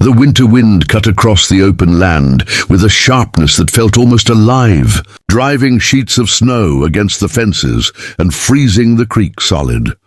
The winter wind cut across the open land with a sharpness that felt almost alive, driving sheets of snow against the fences and freezing the creek solid.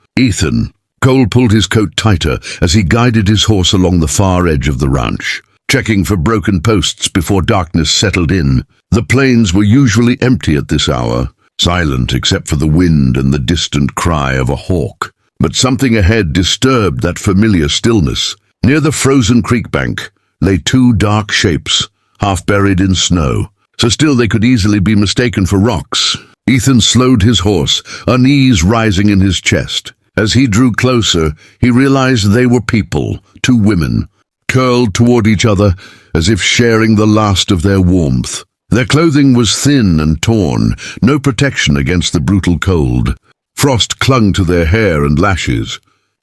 Cole pulled his coat tighter as he guided his horse along the far edge of the ranch, checking for broken posts before darkness settled in. The plains were usually empty at this hour, silent except for the wind and the distant cry of a hawk. But something ahead disturbed that familiar stillness. Near the frozen creek bank lay two dark shapes, half buried in snow, so still they could easily be mistaken for rocks. Ethan slowed his horse, unease rising in his chest. As he drew closer, he realized they were people, two women, curled toward each other as if sharing the last of their warmth. Their clothing was thin and torn, no protection against the brutal cold. Frost clung to their hair and lashes,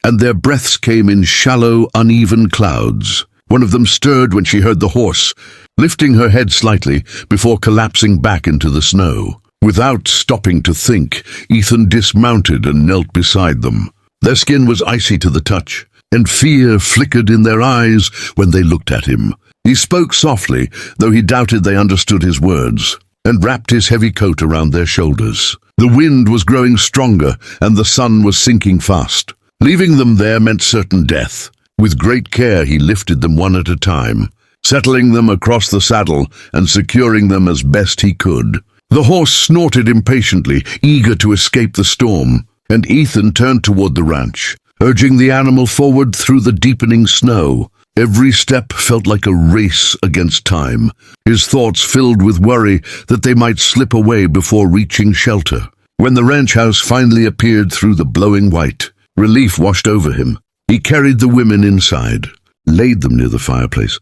and their breaths came in shallow, uneven clouds. One of them stirred when she heard the horse, lifting her head slightly before collapsing back into the snow. Without stopping to think, Ethan dismounted and knelt beside them. Their skin was icy to the touch, and fear flickered in their eyes when they looked at him. He spoke softly, though he doubted they understood his words, and wrapped his heavy coat around their shoulders. The wind was growing stronger, and the sun was sinking fast. Leaving them there meant certain death. With great care he lifted them one at a time, settling them across the saddle and securing them as best he could. The horse snorted impatiently, eager to escape the storm, and Ethan turned toward the ranch, urging the animal forward through the deepening snow. Every step felt like a race against time, his thoughts filled with worry that they might slip away before reaching shelter. When the ranch house finally appeared through the blowing white, relief washed over him. He carried the women inside, laid them near the fireplace,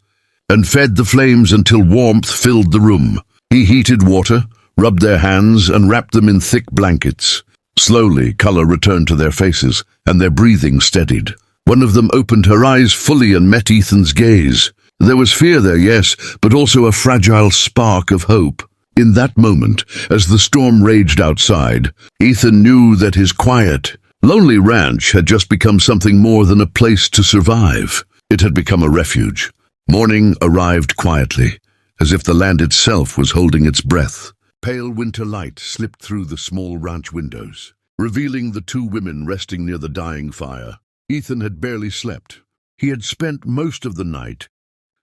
and fed the flames until warmth filled the room. He heated water, rubbed their hands, and wrapped them in thick blankets. Slowly, color returned to their faces, and their breathing steadied. One of them opened her eyes fully and met Ethan's gaze. There was fear there, yes, but also a fragile spark of hope. In that moment, as the storm raged outside, Ethan knew that his quiet, lonely ranch had just become something more than a place to survive. It had become a refuge. Morning arrived quietly, as if the land itself was holding its breath. Pale winter light slipped through the small ranch windows, revealing the two women resting near the dying fire. Ethan had barely slept. He had spent most of the night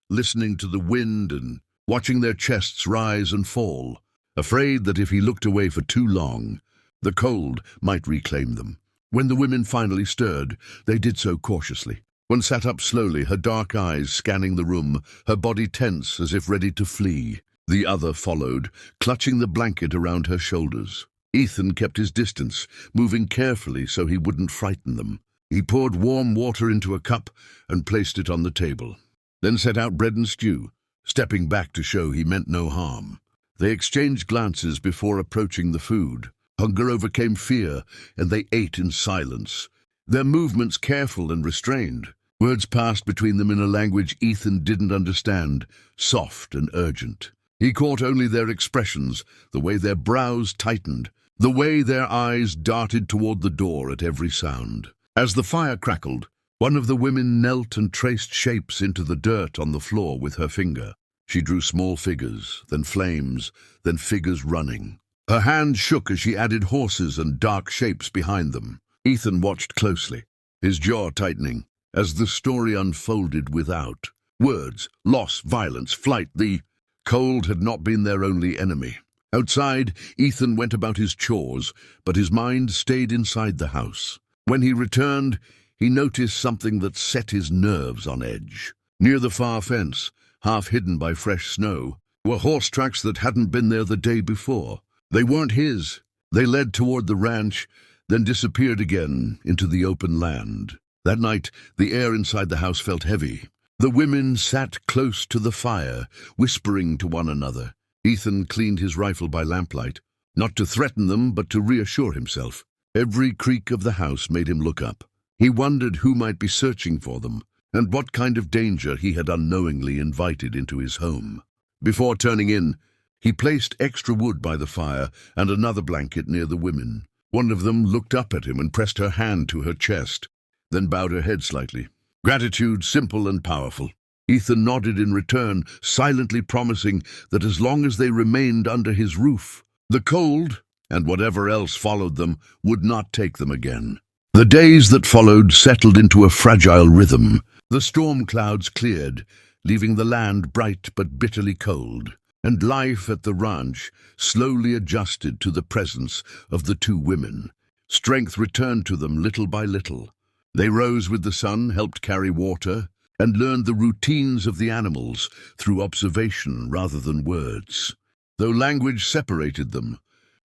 listening to the wind and watching their chests rise and fall, afraid that if he looked away for too long, the cold might reclaim them. When the women finally stirred, they did so cautiously. One sat up slowly, her dark eyes scanning the room, her body tense as if ready to flee. The other followed, clutching the blanket around her shoulders. Ethan kept his distance, moving carefully so he wouldn't frighten them. He poured warm water into a cup and placed it on the table, then set out bread and stew, stepping back to show he meant no harm. They exchanged glances before approaching the food. Hunger overcame fear, and they ate in silence, their movements careful and restrained. Words passed between them in a language Ethan didn't understand, soft and urgent. He caught only their expressions, the way their brows tightened, the way their eyes darted toward the door at every sound. As the fire crackled, one of the women knelt and traced shapes into the dirt on the floor with her finger. She drew small figures, then flames, then figures running. Her hand shook as she added horses and dark shapes behind them. Ethan watched closely, his jaw tightening, as the story unfolded without. Words, loss, violence, flight, the cold had not been their only enemy. Outside, Ethan went about his chores, but his mind stayed inside the house. When he returned, he noticed something that set his nerves on edge. Near the far fence, half hidden by fresh snow, were horse tracks that hadn't been there the day before. They weren't his. They led toward the ranch, then disappeared again into the open land. That night, the air inside the house felt heavy. The women sat close to the fire, whispering to one another. Ethan cleaned his rifle by lamplight, not to threaten them, but to reassure himself. Every creak of the house made him look up. He wondered who might be searching for them, and what kind of danger he had unknowingly invited into his home. Before turning in, he placed extra wood by the fire and another blanket near the women. One of them looked up at him and pressed her hand to her chest, then bowed her head slightly. Gratitude, simple and powerful. Ethan nodded in return, silently promising that as long as they remained under his roof, the cold, and whatever else followed them, would not take them again. The days that followed settled into a fragile rhythm. The storm clouds cleared, leaving the land bright but bitterly cold, and life at the ranch slowly adjusted to the presence of the two women. Strength returned to them little by little. They rose with the sun, helped carry water, and learned the routines of the animals through observation rather than words. Though language separated them,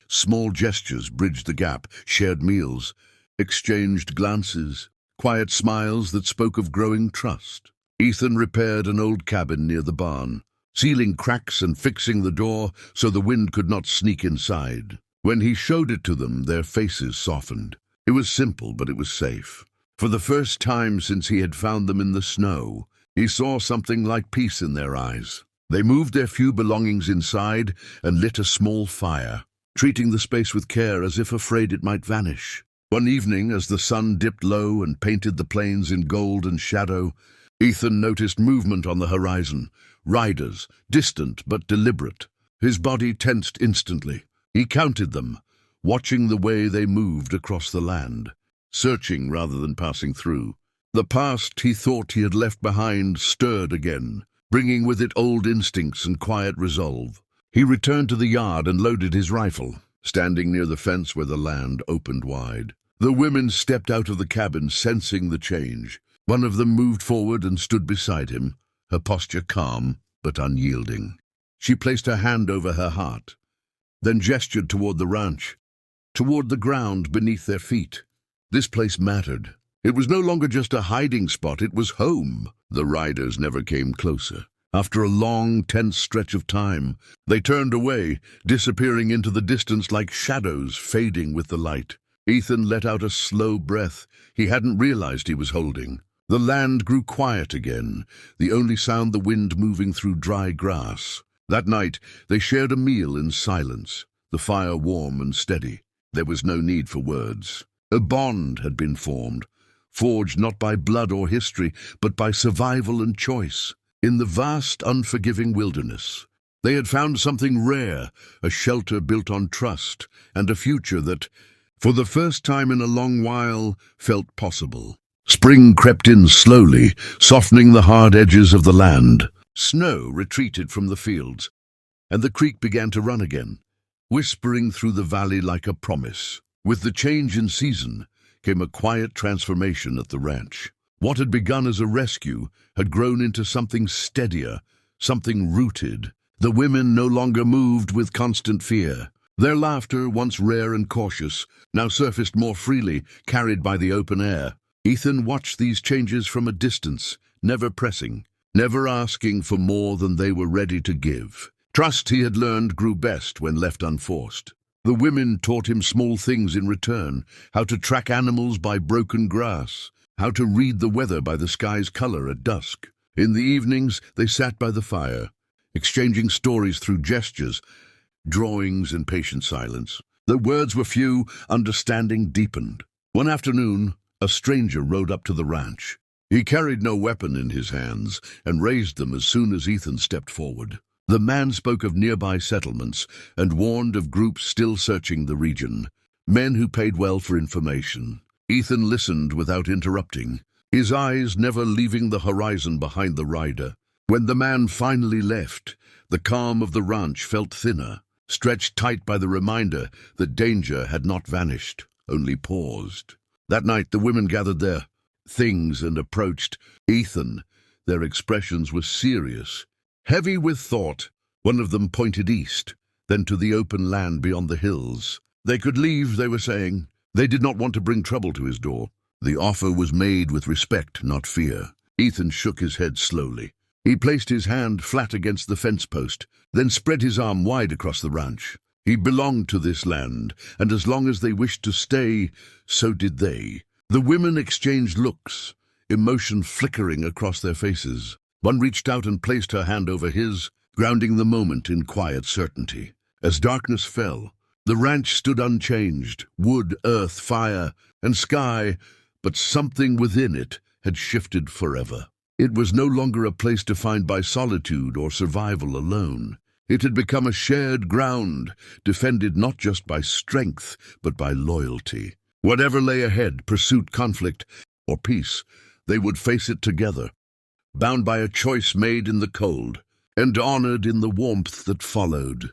small gestures bridged the gap, shared meals, exchanged glances, quiet smiles that spoke of growing trust. Ethan repaired an old cabin near the barn, sealing cracks and fixing the door so the wind could not sneak inside. When he showed it to them, their faces softened. It was simple, but it was safe. For the first time since he had found them in the snow, he saw something like peace in their eyes. They moved their few belongings inside and lit a small fire, treating the space with care as if afraid it might vanish. One evening, as the sun dipped low and painted the plains in gold and shadow, Ethan noticed movement on the horizon. Riders, distant but deliberate. His body tensed instantly. He counted them, watching the way they moved across the land, searching rather than passing through. The past he thought he had left behind stirred again, bringing with it old instincts and quiet resolve. He returned to the yard and loaded his rifle, standing near the fence where the land opened wide. The women stepped out of the cabin, sensing the change. One of them moved forward and stood beside him, her posture calm but unyielding. She placed her hand over her heart, then gestured toward the ranch, toward the ground beneath their feet. This place mattered. It was no longer just a hiding spot, it was home. The riders never came closer. After a long, tense stretch of time, they turned away, disappearing into the distance like shadows fading with the light. Ethan let out a slow breath he hadn't realized he was holding. The land grew quiet again, the only sound the wind moving through dry grass. That night, they shared a meal in silence, the fire warm and steady. There was no need for words. A bond had been formed, forged not by blood or history, but by survival and choice. In the vast, unforgiving wilderness, they had found something rare, a shelter built on trust, and a future that, for the first time in a long while, felt possible. Spring crept in slowly, softening the hard edges of the land. Snow retreated from the fields, and the creek began to run again, whispering through the valley like a promise. With the change in season came a quiet transformation at the ranch. What had begun as a rescue had grown into something steadier, something rooted. The women no longer moved with constant fear. Their laughter, once rare and cautious, now surfaced more freely, carried by the open air. Ethan watched these changes from a distance, never pressing, never asking for more than they were ready to give. Trust, he had learned, grew best when left unforced. The women taught him small things in return, how to track animals by broken grass, how to read the weather by the sky's color at dusk. In the evenings, they sat by the fire, exchanging stories through gestures, drawings, and patient silence. The words were few, understanding deepened. One afternoon, a stranger rode up to the ranch. He carried no weapon in his hands and raised them as soon as Ethan stepped forward. The man spoke of nearby settlements and warned of groups still searching the region, men who paid well for information. Ethan listened without interrupting, his eyes never leaving the horizon behind the rider. When the man finally left, the calm of the ranch felt thinner, stretched tight by the reminder that danger had not vanished, only paused. That night the women gathered their things and approached Ethan. Their expressions were serious, heavy with thought. One of them pointed east, then to the open land beyond the hills. They could leave, they were saying. They did not want to bring trouble to his door. The offer was made with respect, not fear. Ethan shook his head slowly. He placed his hand flat against the fence post, then spread his arm wide across the ranch. He belonged to this land, and as long as they wished to stay, so did they. The women exchanged looks, emotion flickering across their faces. One reached out and placed her hand over his, grounding the moment in quiet certainty. As darkness fell, the ranch stood unchanged, wood, earth, fire, and sky, but something within it had shifted forever. It was no longer a place defined by solitude or survival alone. It had become a shared ground, defended not just by strength, but by loyalty. Whatever lay ahead, pursuit, conflict, or peace, they would face it together, bound by a choice made in the cold and honored in the warmth that followed.